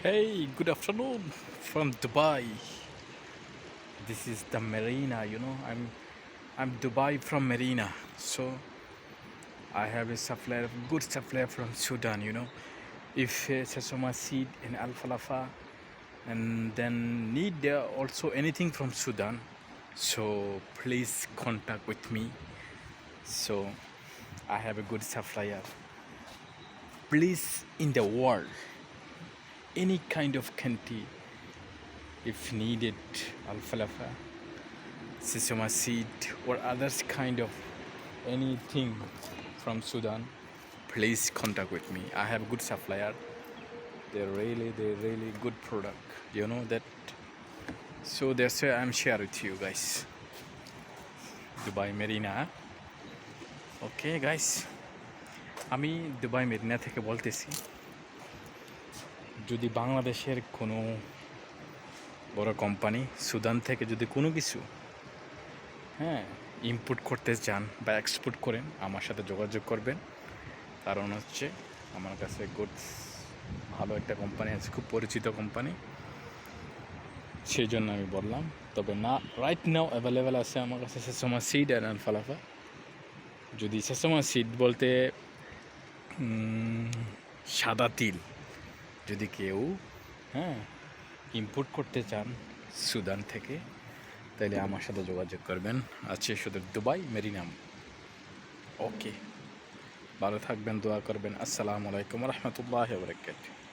Hey, good afternoon from Dubai. This is the Marina, I'm Dubai from Marina. So I have a supplier, good supplier from Sudan. If sesama seed and alfalfa and then need also anything from Sudan, so please contact with me. So I have a good supplier. Please in the world, any kind of country if needed alfalfa sesame seed or others kind of anything from Sudan, please contact with me. I have good supplier. They're really good product. You know that. So that's why I'm share with you guys. Dubai Marina. Okay guys, আমি Dubai Marina থেকে বলতেছি। যদি বাংলাদেশের কোনো বড় company Sudan থেকে যদি কোনো কিছু হ্যাঁ ইম্পোর্ট করতে চান বা এক্সপোর্ট করেন, আমার সাথে যোগাযোগ করবেন। কারণ হচ্ছে আমার কাছে গুডস ভালো একটা কোম্পানি আছে, খুব পরিচিত কোম্পানি, সেই জন্য আমি বললাম। তবে না, রাইট নাও অ্যাভেলেবেল আছে আমার কাছে সেসমা সিড অ্যান্ড আলফালাফা। যদি সেসমা সিড বলতে সাদা তিল যদি কেউ ইম্পোর্ট করতে চান সুদান থেকে, তাহলে আমার সাথে যোগাযোগ করবেন। আছে শুধু দুবাই মেরিনাম। ওকে, ভালো থাকবেন, দোয়া করবেন। আসসালামু আলাইকুম রহমতুল্লাহ বরকাতুহু।